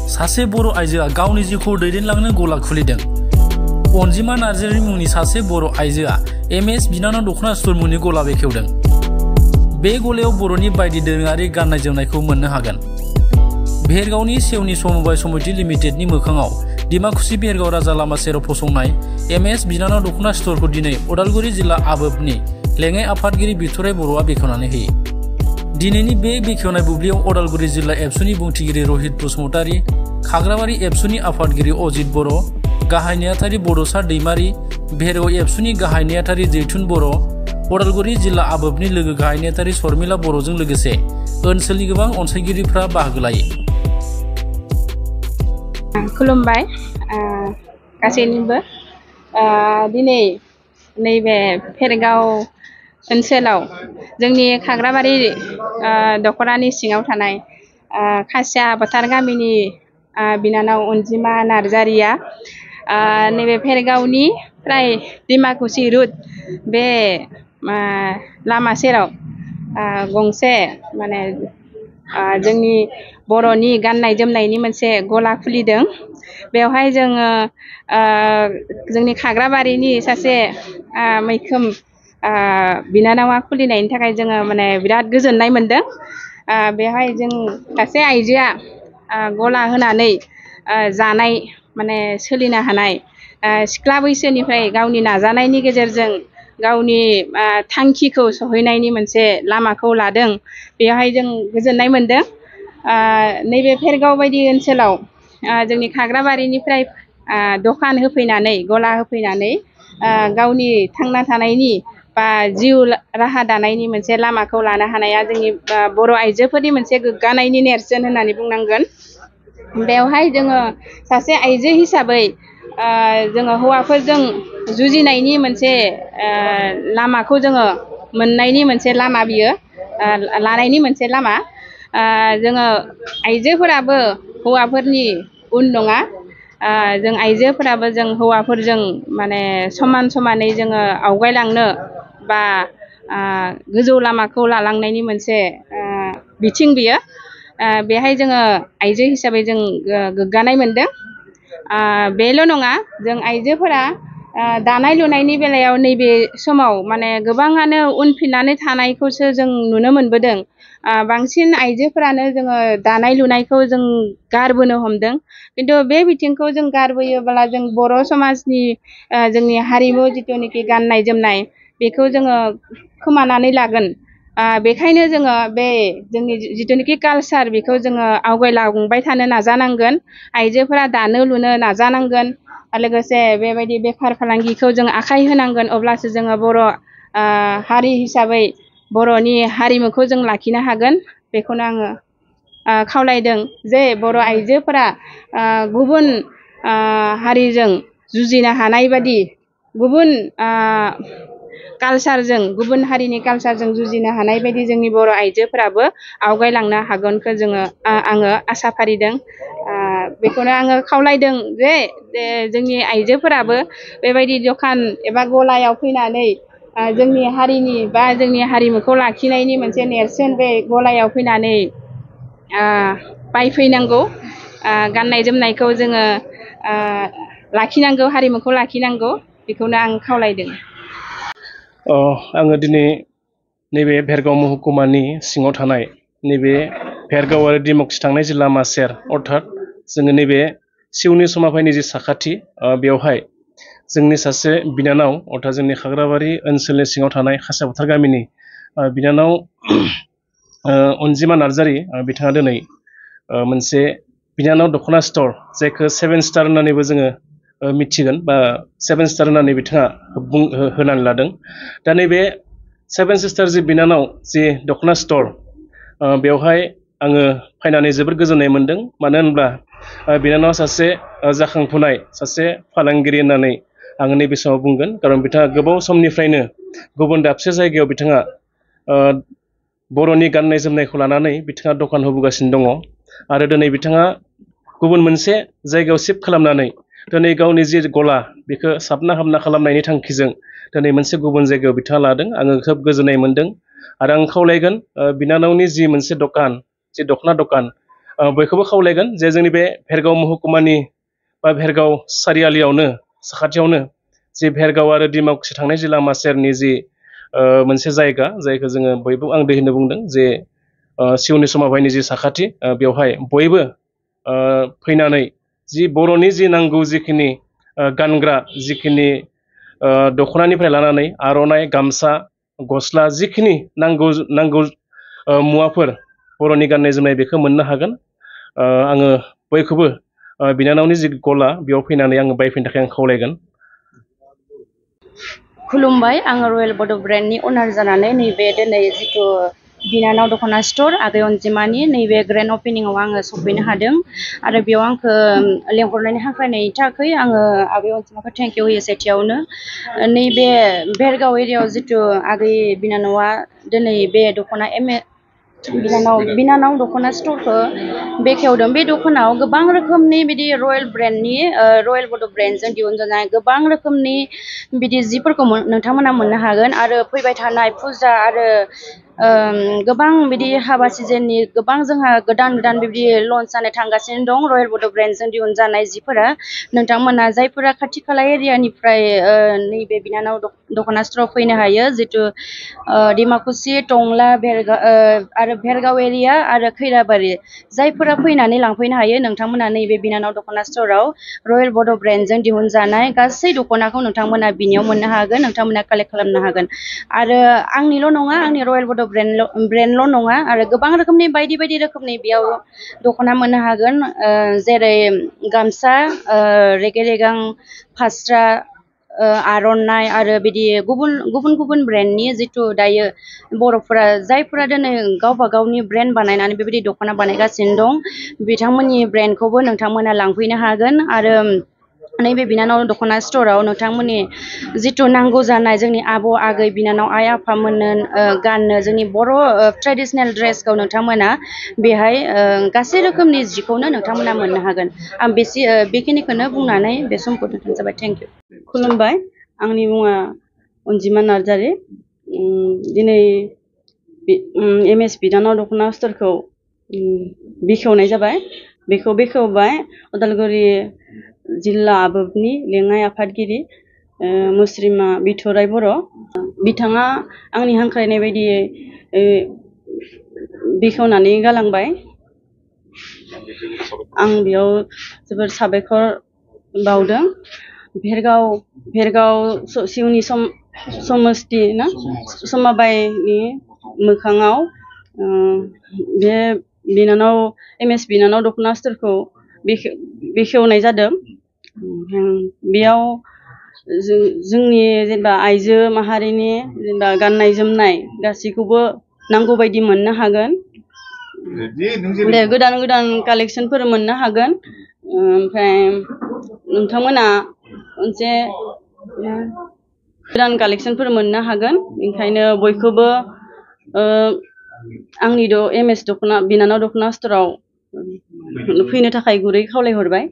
सासे बर' आइजोआ गावनि जिउखौ दैदेनलांनो गला खुलिदों। अनजिमा नार्जारि मुंनि सासे बर' आइजोआ MS बिनानाव दखना स्ट'र मुंनि गला बेखेवदों। बे गलायाव बर'नि बायदि दोरोङारि गाननाय जोमनायखौ मोननो हागोन। भेरगावनि सेवनि समबाय समिति लिमिटेडनि मोखाङाव डिमाकुसि भेरगाव राजा लामा सेराव फसंनाय MS बिनानाव दखना स्ट'रखौ दिनै उदालगुरि जिल्ला आबोबनि लेङाइ आफादगिरि बिथराइ बर'आ बेखेवनानै होयो। दिनैनि बे बेखेवनाय बुब्लियाव उदालगुरि जिल्ला एबसुनि बुंथिगिरि रहित बसुमतारी, खाग्राबारि एबसुनि आफादगिरि अजित बर', गाहाय नेहाथारि बड'सा दैमारि, भेरगाव एबसुनि गाहाय नेहाथारि जैथुन बर', उदालगुरि जिल्ला आबोबनि लोगो गाहाय नेहाथारि शर्मिला बर'जों लोगोसे ओनसोलनि गोबां अनसायगिरिफ्रा बाहागो लायो। खुलुमबाय गासैनिबो। दिनै नैबे भेरगाव ओनसोलाव जोंनि खाग्राबारि दख'रानि सिङाव थानाय खासिया फोथार गामिनि बिनानाव अनजिमा नार्जारिया नैबे भेरगावनिफ्राय डिमाकुसि रुट बे लामा सेराव गंसे माने जोंनि बर'नि गाननाय जोमनायनि मोनसे गला खुलिदों। बेवहाय जोङो जोंनि खाग्राबारिनि सासे मैखोम बिनानावा खुलिनायनि थाखाय जोङो माने बिराद गोजोननाय मोनदों। बेवहाय जों सासे आइजोआ गला होनानै जानाय माने सोलिनो हानाय सिख्ला बैसोनिफ्राय गावनि नाजानायनि गेजेरजों गावनि थांखिखौ सहैनायनि मोनसे लामाखौ लादों। बेवहाय जों गोजोननाय मोनदों। नैबे भेरगाव बायदि ओनसोलाव जोंनि खाग्राबारिनिफ्राय दखान होफैनानै गला होफैनानै गावनि थांना थानायनि बा जिउ राहा दानायनि मोनसे लामाखौ लानो हानाया जोंनि बर' आइजोफोरनि मोनसे गोग्गानायनि नेरसोन होननानै बुंनांगोन। बेवहाय जोङो सासे आइजो हिसाबै जोङो हौवाफोरजों जुजिनायनि मोनसे लामाखौ जोङो मोननायनि मोनसे लामा बियो लानायनि मोनसे लामा। जोङो आइजोफोराबो हौवाफोरनि उन नङा। जों आइजोफोराबो जों हौवाफोरजों माने समान समानै जोङो आवगायलांनो बा गोजौ लामाखौ लालांनायनि मोनसे बिथिं बियो। बेहाय जोङो आइजो हिसाबै जों गोग्गानाय मोनदों। बेल' नङा, जों आइजोफोरा दानाय लुनायनि बेलायाव नैबे समाव माने गोबाङानो उनफिननानै थानायखौसो जों नुनो मोनबोदों। बांसिन आइजोफोरानो जोङो दानाय लुनायखौ जों गारबोनो हमदों। खिन्थु बे बिथिंखौ जों गारबोयोब्ला जों बर' समाजनि जोंनि हारिमु जिथुनिखि गाननाय जोमनाय बेखौ जोङो खोमानानै लागोन। बेखायनो जोङो बे जोंनि जिथुनिखि कालसार बेखौ जोङो आवगायलांबाय थानो नाजानांगोन। आइजोफोरा दानो लुनो नाजानांगोन। लोगोसे बेबायदि बेफार फालांगिखौ जों आखाइ होनांगोन। अब्लासो जोङो बर' हारि हिसाबै बर'नि हारिमुखौ जों लाखिनो हागोन। बेखौनो आङो खावलायदों जे बर' आइजोफोरा गुबुन हारिजों जुजिनो हानाय बादि गुबुन कालसारजों गुबुन हारिनि कालसारजों जुजिनो हानाय बायदि जोंनि बर' आइजोफोराबो आवगायलांनो हागोनखौ आङो आसा फारिदों। बेखौनो आङो खावलायदों जे जोंनि आइजोफोराबो बेबायदि दखान एबा गलायाव फैनानै जोंनि हारिनि बा जोंनि हारिमुखौ लाखिनायनि मोनसे नेरसोन बे गलायाव फैनानै बायफैनांगौ। गाननाय जोमनायखौ जोङो लाखिनांगौ, हारिमुखौ लाखिनांगौ। बेखौनो आं खावलायदों। आङो दिनै नैबे भेरगाव महकुमानि सिङाव थानाय नैबे भेरगाव आरो डिमाकुसि थांनाय जि लामा सेर, अर्थात जोङो नैबे सिउनि समाफायनि जि साखाथि, बेवहाय जोंनि सासे बिनानाव अर्थात जोंनि खाग्राबारि ओनसोलनि सिङाव थानाय खासिया फोथार गामिनि बिनानाव अनजिमा नार्जारि बिथाङा दिनै मोनसे बिनानाव दख'ना स्ट'र, जायखौ 7 स्टार होननानैबो जोङो मिथिगोन बा 7 स्टार होननानै बिथाङा होनानै लादों। दा नैबे 7 सिस्टार जि बिनानाव जि दख'ना स्ट'र, बेवहाय आङो फैनानै जोबोद गोजोननाय मोन्दों। मानो होनब्ला बिनानावा सासे जाखांफुनाय सासे फालांगिरि होननानै आङो नैबे समाव बुंगोन। खारन बिथाङा गोबाव समनिफ्रायनो गुबुन दाबसे जायगायाव बिथाङा बर'नि गाननाय जोमनायखौ लानानै बिथाङा दखान होबोगासिनो दङ। आरो दिनै बिथाङा गुबुन मोनसे जायगायाव शिफ्ट खालामनानै दिनै गावनि जि गला बेखौ साबना हामना खालामनायनि थांखिजों दिनै मोनसे गुबुन जायगायाव बिथाङा लादों। आङो खोब गोजोननाय मोन्दों। आरो आं खावलायगोन बिनानावनि जि मोनसे दखान, जि दख'ना दखान, बयखौबो खावलायगोन जे जोंनि बे भेरगाव महकुमानि बा भेरगाव सारियालियावनो साखाथियावनो जि भेरगाव आरो डिमाकुसि थांनाय जि लामा सेरनि जि मोनसे जायगा जायखौ जोङो बयबो आं दै होननो बुंदों जे सिउनि समावहायनि जि साखाथि बेवहाय बयबो फैनानै जि बर'नि जि नांगौ जिखिनि गानग्रा जिखिनि दख'नानिफ्राय लानानै आर'नाइ गामसा गस्ला जिखिनि नांगौ मुवाफोर बर'नि गाननाय जोमनाय बेखौ मोननो हागोन आङो बयखौबो बिनानावनि जि गला बेयाव फैनानै आङो बायफैनो थाखाय आं खावलायगोन खुलुमबाय आङो रयेल बड' ब्रेन्डनि अनार जानानै नैबे दिनै जिथु बिनानाव दख'ना स्ट'र आगै अनजिमानि नैबे ग्रेन्ड अपेनिंआव आङो सफैनो हादों आरो बेयाव आंखौ लेंहरनायनि हांख्रायनायनि थाखाय आङो आगै अनजिमाखौ थेंक इउ होयो सेथियावनो नैबे भेरगाव एरियायाव जिथु आगै बिनानावा दिनै बे दख'ना बिनानाव दख'ना स्ट'रखौ बेखेवदों बे दखानाव गोबां रोखोमनि बिदि रयेल बड' ब्रेन्डजों दिहुनजानाय गोबां रोखोमनि बिदि जिफोरखौ नोंथांमोना मोननो हागोन आरो फैबाय थानाय फुजा आरो गोबां बिदि हाबा सिजननि गोबां जोंहा गोदान बिदि लन्च जानो थांगासिनो दं रयेल बड' ब्रेन्डजों दिहुनजानाय जिफोरा नोंथांमोना जायफोरा खाथि खाला एरियानिफ्राय नैबे बिनानाव दख'ना स्ट'राव फैनो हायो जितु डिमाकुसि टंला आरो भेरगाव एरिया आरो खैराबारि जायफोरा फैनानै लांफैनो हायो नोंथांमोना नैबे बिनानाव दख'ना स्ट'राव रयेल बड' ब्रेन्डजों दिहुनजानाय गासै दख'नाखौ नोंथांमोना बिनियाव मोननो हागोन नोंथांमोना कालेक्ट खालामनो हागोन आरो आंनिल' नङा आंनि रयेल बड' ब्रेन्डल' नङा आरो गोबां रोखोमनि बायदि रोखोमनि बेयाव दख'ना मोननो हागोन जेरै गामसा रेगे रेगां फास्रा आर'नाइ आरो बिदि गुबुन ब्रेन्डनि जिथु दायो बर'फोरा जायफोरा दिनै गावबा गावनि ब्रेन्ड बानायनानै बेबायदि दख'ना बानायगासिनो दं बिथांमोननि ब्रेन्डखौबो नोंथांमोना लांफैनो हागोन आरो नैबे बिनानाव दख'ना स्ट'राव नोंथांमोननि जिथु नांगौ जानाय जोंनि आब' आगै बिनानाव आइ आफामोननो गाननो जोंनि बर' ट्रेडिसनेल ड्रेसखौ नोंथांमोना बेहाय गासै रोखोमनि जिखौनो नोंथांमोना मोननो हागोन आं बेखिनिखौनो बुंनानै बे समखौ दोनथ'नाय जाबाय थेंक इउ खुलुमबाय आंनि मुङा अनजिमा नार्जारि दिनै एमएस बिनानाव दख'ना स्ट'रखौ बेखेवनाय जाबाय बेखौ बेखेवबाय उदालगुरि जिल्ला आबोबनि लेङाइ आफादगिरि मुस्रिमा बिथराइ बर' बिथाङा आंनि हांख्रायनाय बायदियै बेखेवनानै गालांबाय आं बेयाव जोबोर साबायखर बावदों भेरगाव सिउनि समस्ति ना समाबाइनि मोखाङाव बे एमएस बिनानाव दख'ना स्ट'रखौ बेखेवनाय जादों बेयाव जोंनि जेनेबा आइजो माहारिनि जेनेबा गाननाय जोमनाय गासैखौबो नांगौ बायदि मोननो हागोन गोदान कालेक्सनफोर मोननो हागोन ओमफ्राय नोंथांमोना मोनसे गोदान कालेक्सनफोर मोननो हागोन ओंखायनो बयखौबो आंनि एमएस बिनानाव दख'ना स्ट'राव फैनो थाखाय गुरै खावलायहरबाय